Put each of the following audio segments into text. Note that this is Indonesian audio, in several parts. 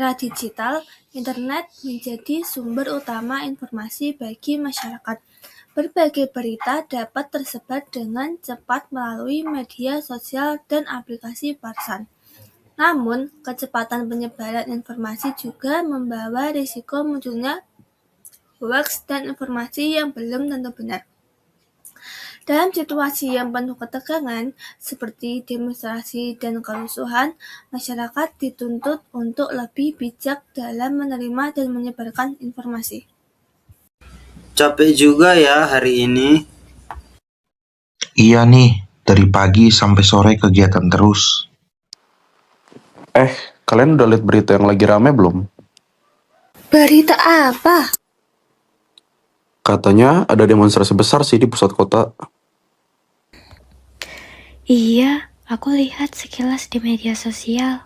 era digital, internet menjadi sumber utama informasi bagi masyarakat. Berbagai berita dapat tersebar dengan cepat melalui media sosial dan aplikasi pesan. Namun, kecepatan penyebaran informasi juga membawa risiko munculnya hoax dan informasi yang belum tentu benar. Dalam situasi yang penuh ketegangan, seperti demonstrasi dan kerusuhan, masyarakat dituntut untuk lebih bijak dalam menerima dan menyebarkan informasi. Capek juga ya hari ini. Iya nih, dari pagi sampai sore kegiatan terus. Kalian udah lihat berita yang lagi rame belum? Berita apa? Katanya ada demonstrasi besar sih di pusat kota. Iya, aku lihat sekilas di media sosial.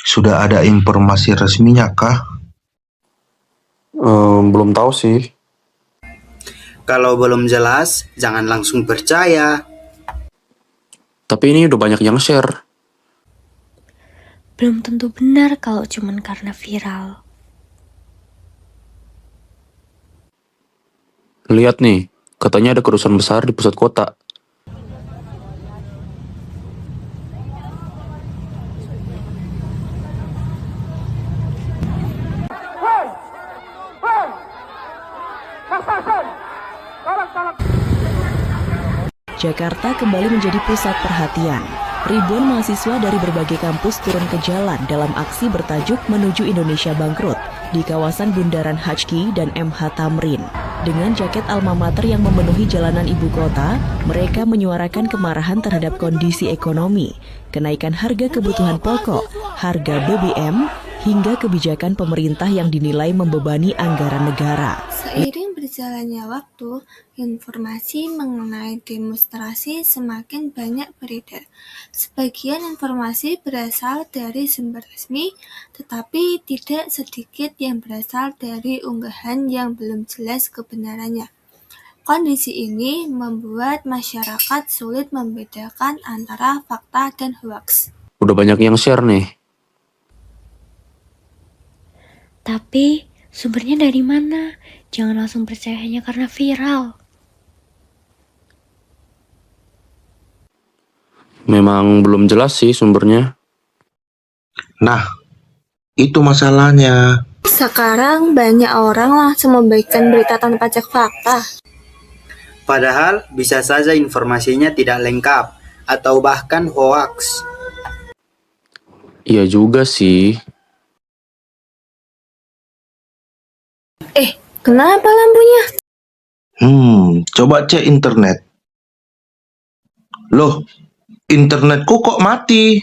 Sudah ada informasi resminya kah? Belum tahu sih. Kalau belum jelas, jangan langsung percaya. Tapi ini udah banyak yang share. Belum tentu benar kalau cuman karena viral. Lihat nih, katanya ada kerusuhan besar di pusat kota. Jakarta kembali menjadi pusat perhatian. Ribuan mahasiswa dari berbagai kampus turun ke jalan dalam aksi bertajuk Menuju Indonesia Bangkrut di kawasan Bundaran HQ dan MH Tamrin. Dengan jaket alma mater yang memenuhi jalanan ibu kota, mereka menyuarakan kemarahan terhadap kondisi ekonomi, kenaikan harga kebutuhan pokok, harga BBM, hingga kebijakan pemerintah yang dinilai membebani anggaran negara. Seiring berjalannya waktu, informasi mengenai demonstrasi semakin banyak beredar. Sebagian informasi berasal dari sumber resmi, tetapi tidak sedikit yang berasal dari unggahan yang belum jelas kebenarannya. Kondisi ini membuat masyarakat sulit membedakan antara fakta dan hoaks. Udah banyak yang share nih. Tapi, sumbernya dari mana? Jangan langsung percaya hanya karena viral. Memang belum jelas sih sumbernya. Nah, itu masalahnya. Sekarang banyak orang langsung membagikan berita tanpa cek fakta. Padahal bisa saja informasinya tidak lengkap atau bahkan hoaks. Iya juga sih. Kenapa lampunya? Coba cek internet. Loh, internetku kok mati?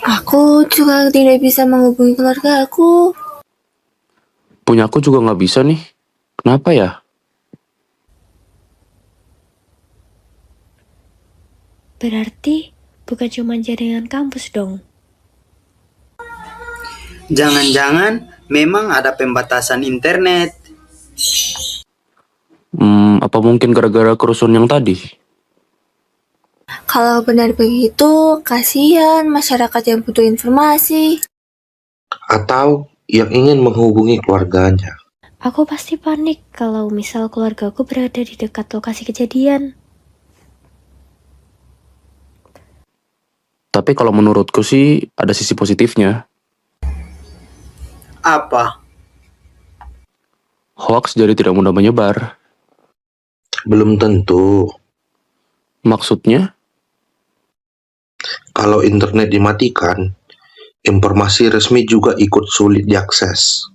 Aku juga tidak bisa menghubungi keluarga aku. Punya aku juga nggak bisa nih. Kenapa ya? Berarti bukan cuma jaringan kampus dong. Jangan-jangan memang ada pembatasan internet. Apa mungkin gara-gara kerusuhan yang tadi? Kalau benar begitu, kasihan masyarakat yang butuh informasi. Atau yang ingin menghubungi keluarganya? Aku pasti panik kalau misal keluargaku berada di dekat lokasi kejadian. Tapi kalau menurutku sih ada sisi positifnya. Apa? Hoax jadi tidak mudah menyebar. Belum tentu. Maksudnya? Kalau internet dimatikan, informasi resmi juga ikut sulit diakses.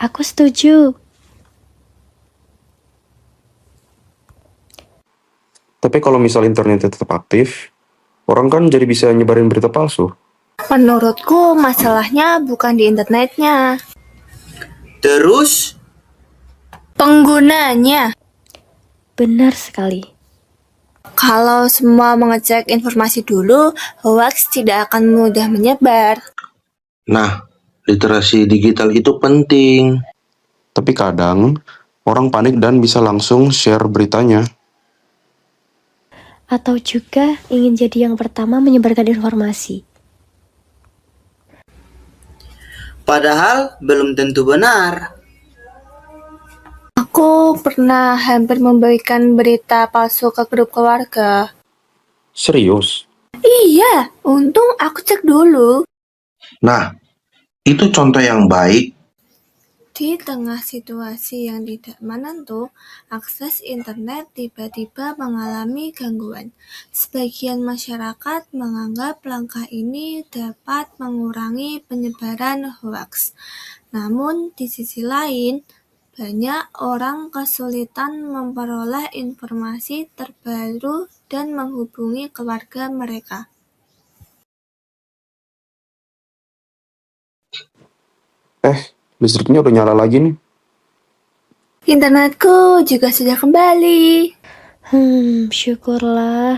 Aku setuju. Tapi kalau misal internetnya tetap aktif, orang kan jadi bisa nyebarin berita palsu. Menurutku masalahnya bukan di internetnya, Terus? penggunanya. Benar sekali. Kalau semua mengecek informasi dulu, hoax tidak akan mudah menyebar. Nah, literasi digital itu penting. Tapi kadang, orang panik dan bisa langsung share beritanya. Atau juga ingin jadi yang pertama menyebarkan informasi. Padahal belum tentu benar. Aku pernah hampir memberikan berita palsu ke grup keluarga. Serius? Iya, untung aku cek dulu. Nah, itu contoh yang baik. Di tengah situasi yang tidak menentu, akses internet tiba-tiba mengalami gangguan. Sebagian masyarakat menganggap langkah ini dapat mengurangi penyebaran hoaks. Namun, di sisi lain, banyak orang kesulitan memperoleh informasi terbaru dan menghubungi keluarga mereka. Listriknya udah nyala lagi nih. Internetku juga sudah kembali. Syukurlah.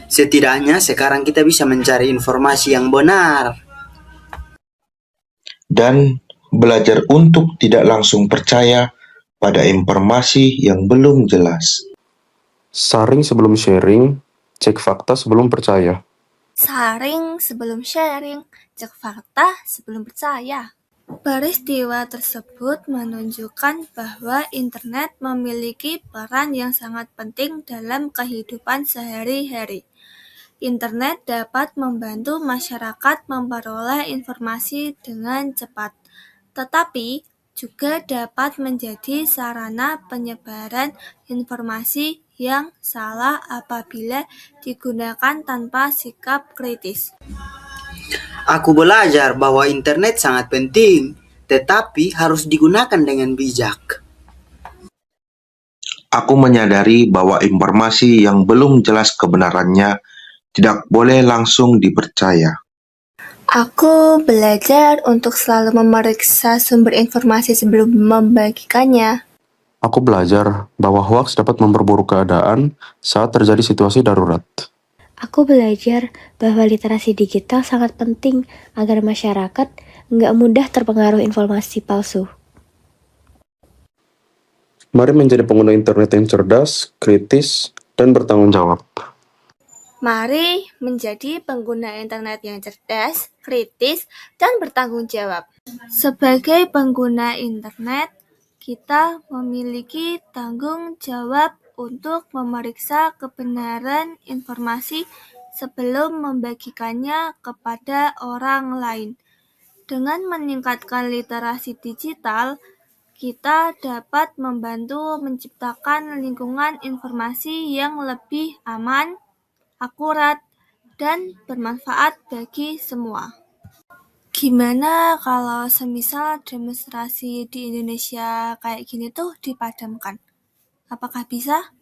Setidaknya sekarang kita bisa mencari informasi yang benar. Dan belajar untuk tidak langsung percaya pada informasi yang belum jelas. Saring sebelum sharing, cek fakta sebelum percaya. Saring sebelum sharing, cek fakta sebelum percaya. Peristiwa tersebut menunjukkan bahwa internet memiliki peran yang sangat penting dalam kehidupan sehari-hari. Internet dapat membantu masyarakat memperoleh informasi dengan cepat, tetapi juga dapat menjadi sarana penyebaran informasi yang salah apabila digunakan tanpa sikap kritis. Aku belajar bahwa internet sangat penting, tetapi harus digunakan dengan bijak. Aku menyadari bahwa informasi yang belum jelas kebenarannya tidak boleh langsung dipercaya. Aku belajar untuk selalu memeriksa sumber informasi sebelum membagikannya. Aku belajar bahwa hoaks dapat memperburuk keadaan saat terjadi situasi darurat. Aku belajar bahwa literasi digital sangat penting agar masyarakat nggak mudah terpengaruh informasi palsu. Mari menjadi pengguna internet yang cerdas, kritis, dan bertanggung jawab. Mari menjadi pengguna internet yang cerdas, kritis, dan bertanggung jawab. Sebagai pengguna internet, kita memiliki tanggung jawab untuk memeriksa kebenaran informasi sebelum membagikannya kepada orang lain. Dengan meningkatkan literasi digital, kita dapat membantu menciptakan lingkungan informasi yang lebih aman, akurat, dan bermanfaat bagi semua. Gimana kalau semisal demonstrasi di Indonesia kayak gini tuh dipadamkan? Apakah bisa?